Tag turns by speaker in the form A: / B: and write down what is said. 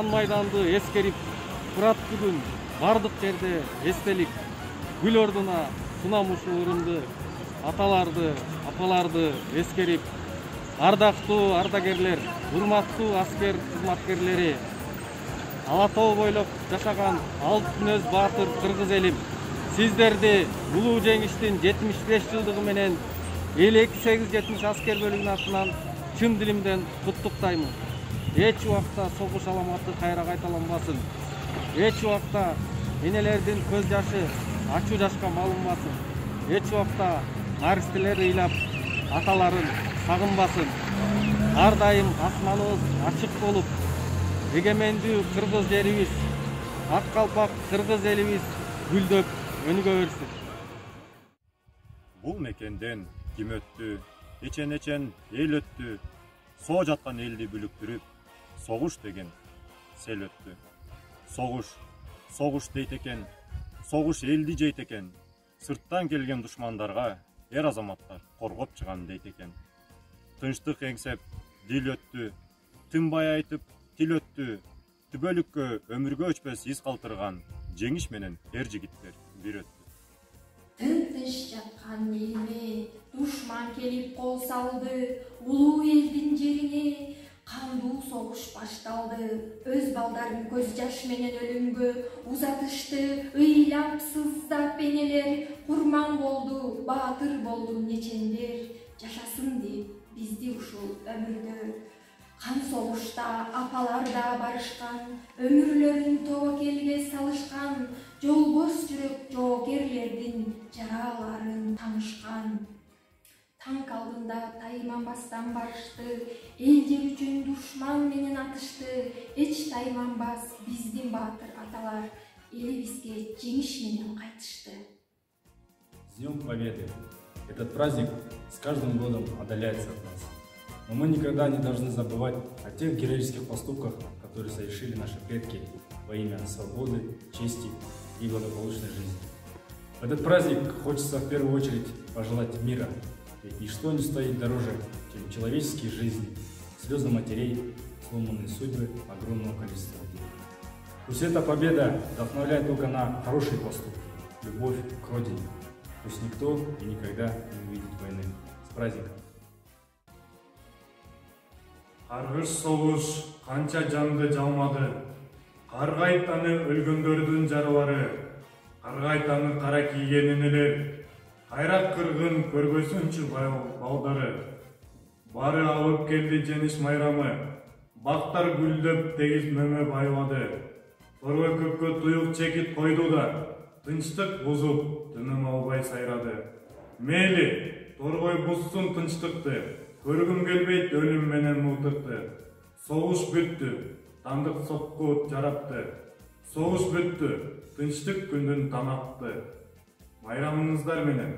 A: қан майданды эскерип турат бүгүн бардык жерде эстелик гүл ордуна сунам ушул ырымды аталарды апаларды эскерип ардактуу ардагерлер урматтуу аскер кызматкерлери Ала Тоо бойлоп жашаган алтын өз баатыр кыргыз элим сиздерди улуу жеңиштин 75 жылдыгы менен 52-8-70 аскер бөлүгүнүн атынан чын дилимден куттуктаймын. Эч убакта согуш аламаты кайра кайталанбасын. Эч убакта энелердин көз жашы ачуу жашка малынбасын. Эч убакта наристелер ыйлап аталарын сагынбасын. Ар дайым асманыбыз ачык болуп, эгемендүү кыргыз жерибиз, ак калпак кыргыз элибиз гүлдөп өнүгө берсин.
B: Бул мекенден ким өттү, эчен эл өттү, соо жаткан элди бүлүктүрүп, согуш деген сел өттү. Согуш дейт экен, согуш элди жейт экен, сырттан келген душмандарга эр азаматтар коргоп чыган дейт экен. Тынчтык эңсеп дил өттү, тынбай айтып тил өттү, түбөлүккө өмүргө өчпөс из калтырган жеңиш менен эр жигиттер бир өттү.
C: Тынтыш жаткан элиме душман келип кол салды, улуу элдин жерине кандуу согуш башталды. Өз балдарын көз жаш менен өлүмгө узатышты, ыйлап сыздап энелер курман болду, баатыр болду нечендер, жашасын деп бизди ушул өмүрдө. Кан согушта апалар да барышкан, өмүрлөрүн тобокелге салышкан, жолбос жүрөк жоокерлердин жараларын таанышкан. Танк алдында тайманбастан барышты, эл жер үчүн душман менен атышты, эч тайманбас биздин баатыр аталар элибизге жеңиш менен кайтышты.
D: С Днем Победы! Этот праздник с каждым годом отдаляется от нас. Но мы никогда не должны забывать о тех героических поступках, которые совершили наши предки во имя свободы, чести и благополучной жизни. В этот праздник хочется в первую очередь пожелать мира, ведь ничто не стоит дороже, чем человеческие жизни, слезы матерей, сломанные судьбы огромного количества людей. Пусть эта победа вдохновляет только на хорошие поступки, любовь к родине. Пусть никто и никогда не увидит войны. С праздником!
E: Каргыш согуш канча жанды жалмады, каргайтаны өлгөндөрдүн жаралары, каргайтаны кара кийген энелер, кайрак кыргын көргөзүнчү балдары. Бары алып келди жеңиш майрамы, бактар гүлдөп тегиз мөмө байлады. Торгой көккө туюк чекит койду да, тынчтык бузуп тыным албай сайрады. Мейли, торгой бузсун тынчтыкты, көргүм келбейт өлүм менен мылтыкты. Согуш бүттү, тандык сокку жаратты. Согуш бүттү, тынчтык күндүн таң атты. Майрамыңыздар менен